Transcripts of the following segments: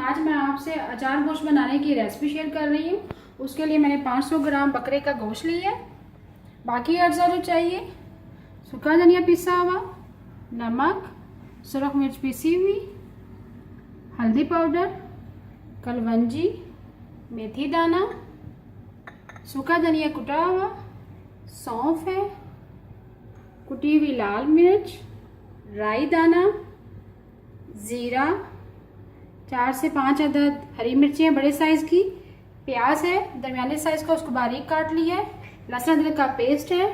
आज मैं आपसे अचार गोश्त बनाने की रेसिपी शेयर कर रही हूँ। उसके लिए मैंने 500 ग्राम बकरे का गोश्त लिया है। बाकी अज्जा जो चाहिए, सूखा धनिया पिसा हुआ, नमक, सुरख मिर्च पिसी हुई, हल्दी पाउडर, कलवंजी, मेथी दाना, सूखा धनिया कुटा हुआ, सौंफ है, कुटी हुई लाल मिर्च, राई दाना, ज़ीरा, 4 से 5 अदद हरी मिर्चियाँ बड़े साइज़ की, प्याज है दरमियाने साइज़ का, उसको बारीक काट लिया है, लहसुन अदरक का पेस्ट है,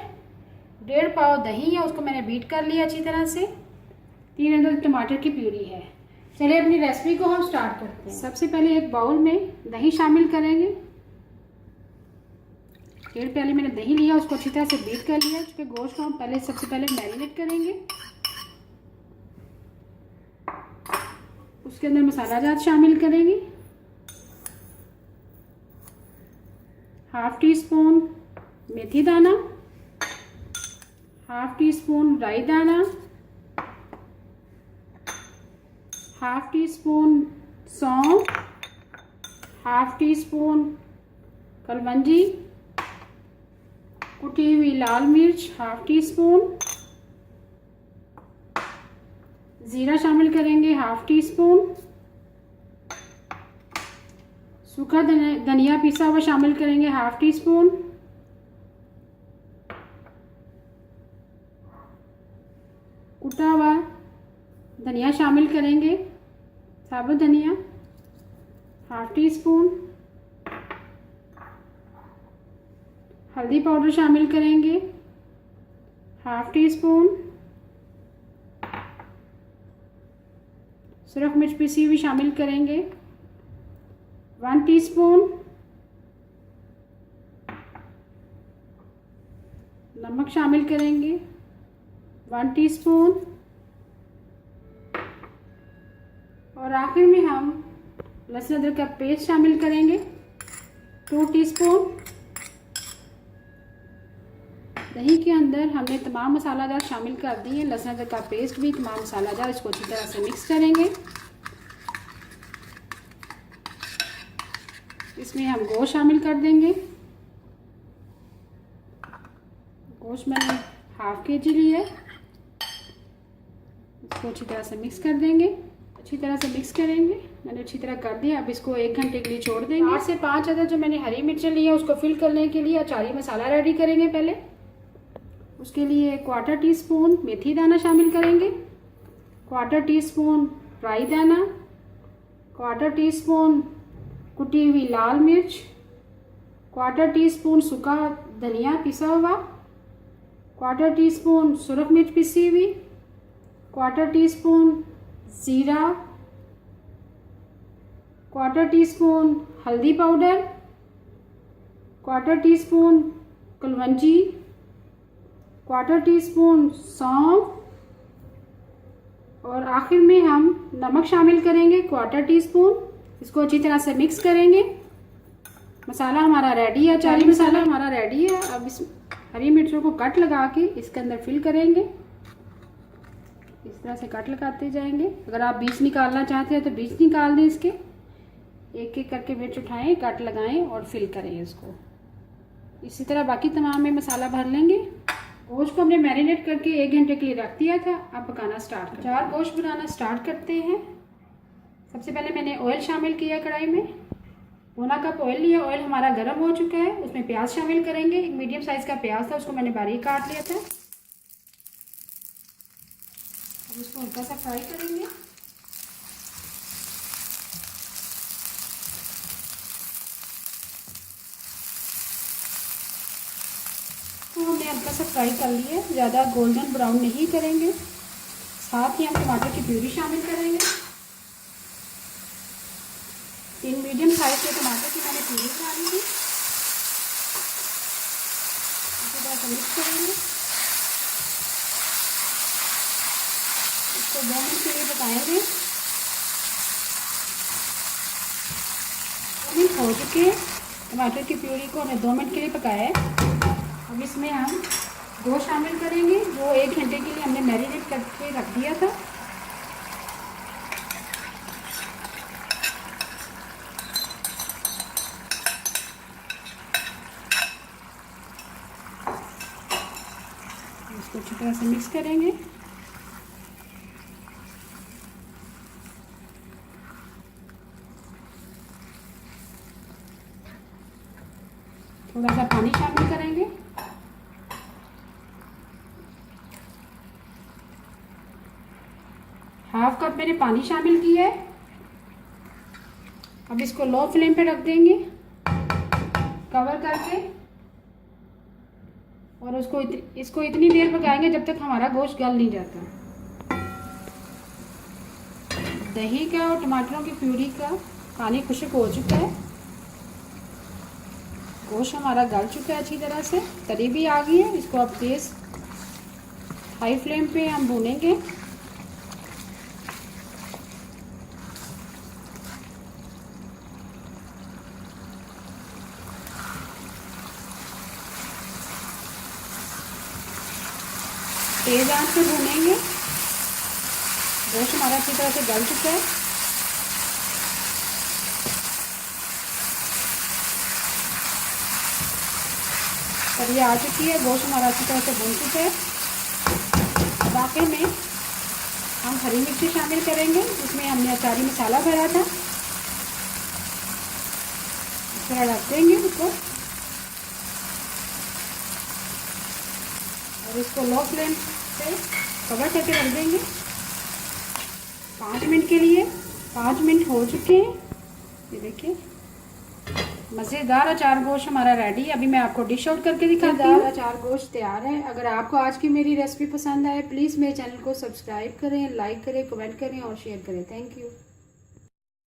1.5 पाव दही है, उसको मैंने बीट कर लिया अच्छी तरह से, 3 अदद टमाटर की प्यूरी है। चलिए अपनी रेसिपी को हम स्टार्ट करते हैं। सबसे पहले एक बाउल में दही शामिल करेंगे। 1.5 प्याली मैंने दही लिया, उसको अच्छी तरह से बीट कर लिया। उसके गोश्त को हम सबसे पहले मैरिनेट करेंगे। उसके अंदर मसाला जात शामिल करेंगे। 1/2 टीस्पून मेथी दाना, 1/2 टीस्पून राई दाना, 1/2 टीस्पून सौंफ, 1/2 टीस्पून कलवंजी, कुटी हुई लाल मिर्च 1/2 टीस्पून, ज़ीरा शामिल करेंगे 1/2 टीस्पून, सूखा धनिया पिसा हुआ शामिल करेंगे 1/2 टीस्पून, कुटा हुआ धनिया शामिल करेंगे, साबुत धनिया 1/2 टीस्पून, हल्दी पाउडर शामिल करेंगे 1/2 टीस्पून, सुरख मिर्च पिसी हुई शामिल करेंगे 1 टीस्पून, नमक शामिल करेंगे 1 टीस्पून, और आखिर में हम लहसुन अदरक का पेस्ट शामिल करेंगे 2 टीस्पून। दही के अंदर हमने तमाम मसाला जार शामिल कर दिए, लहसुन अदरक का पेस्ट भी, तमाम मसाला जार, इसको अच्छी तरह से मिक्स करेंगे। इसमें हम गोश्त शामिल कर देंगे। गोश्त मैंने 1/2 kg लिया है, इसको अच्छी तरह से मिक्स कर देंगे। अच्छी तरह से मिक्स करेंगे, मैंने अच्छी तरह कर दिया। अब इसको 1 घंटे के लिए छोड़ देंगे। 8 से 5 अदद जो मैंने हरी मिर्चें ली है, उसको फिल करने के लिए अचारी मसाला रेडी करेंगे। पहले उसके लिए 1/4 टीस्पून मेथी दाना शामिल करेंगे, 1/4 टीस्पून राई दाना, 1/4 टीस्पून कुटी हुई लाल मिर्च, 1/4 टीस्पून सूखा धनिया पिसा हुआ, 1/4 टीस्पून सुरख मिर्च पिसी हुई, 1/4 टीस्पून ज़ीरा, 1/4 टीस्पून हल्दी पाउडर, 1/4 टीस्पून कलवंजी, 1/4 टीस्पून सौंफ, और आखिर में हम नमक शामिल करेंगे 1/4 टीस्पून। इसको अच्छी तरह से मिक्स करेंगे। मसाला हमारा रेडी है, अचारी मसाला हमारा रेडी है। अब इस हरी मिर्चों को कट लगा के इसके अंदर फिल करेंगे। इस तरह से कट लगाते जाएंगे। अगर आप बीज निकालना चाहते हैं तो बीज निकाल दें इसके। एक एक करके मिर्च उठाएं, कट लगाएं और फिल करें इसको। इसी तरह बाकी तमाम में मसाला भर लेंगे। गोश्त को हमने मैरिनेट करके 1 घंटे के लिए रख दिया था। अब पकाना स्टार्ट करते हैं। 4 गोश्त बनाना स्टार्ट करते हैं। सबसे पहले मैंने ऑयल शामिल किया कढ़ाई में, 1 कप ऑयल लिया। ऑयल हमारा गर्म हो चुका है, उसमें प्याज शामिल करेंगे। एक मीडियम साइज़ का प्याज था, उसको मैंने बारीक काट लिया था। अब उसको हल्का सा फ्राई करेंगे। तो हमने हल्का सा फ्राई कर लिया, ज़्यादा गोल्डन ब्राउन नहीं करेंगे। साथ ही हम टमाटर की प्यूरी शामिल करेंगे। 3 मीडियम साइज के टमाटर की मैंने प्यूरी बना ली थी। इसी तरह से मिक्स करेंगे। इसको 2 मिनट के लिए पकाएंगे। 2 मिनट हो चुके हैं। टमाटर की प्यूरी को हमने 2 मिनट के लिए पकाया है। अब इसमें हम गोश्त शामिल करेंगे, जो 1 घंटे के लिए हमने मैरिनेट करके रख दिया था। से मिक्स करेंगे। थोड़ा सा पानी शामिल करेंगे। हाफ कप मैंने पानी शामिल किया है। अब इसको लो फ्लेम पे रख देंगे कवर करके, और इसको इतनी देर पकाएंगे जब तक हमारा गोश्त गल नहीं जाता। दही का और टमाटरों की प्यूरी का पानी खुश्क हो चुका है। गोश्त हमारा गल चुका है अच्छी तरह से, तरी भी आ गई है। इसको अब तेज हाई फ्लेम पे हम भूनेंगे। तेज आंच पे भूनेंगे। गोश्त हमारा अच्छी तरह से गल चुका है। तरी आ चुकी है, गोश्त हमारा अच्छी तरह से भून चुका है। बाकी में हम हरी मिर्ची शामिल करेंगे, जिसमें हमने अचारी मसाला भरा था। थोड़ा ढक देंगे उसको और इसको लो फ्लेम पे कवर करके रख देंगे 5 मिनट के लिए। 5 मिनट हो चुके हैं। ये देखिए मज़ेदार अचार गोश्त हमारा रेडी है। अभी मैं आपको डिश आउट करके दिखाती हूँ। अचार गोश्त तैयार है। अगर आपको आज की मेरी रेसिपी पसंद आए, प्लीज़ मेरे चैनल को सब्सक्राइब करें, लाइक करें, कमेंट करें और शेयर करें। Thank you.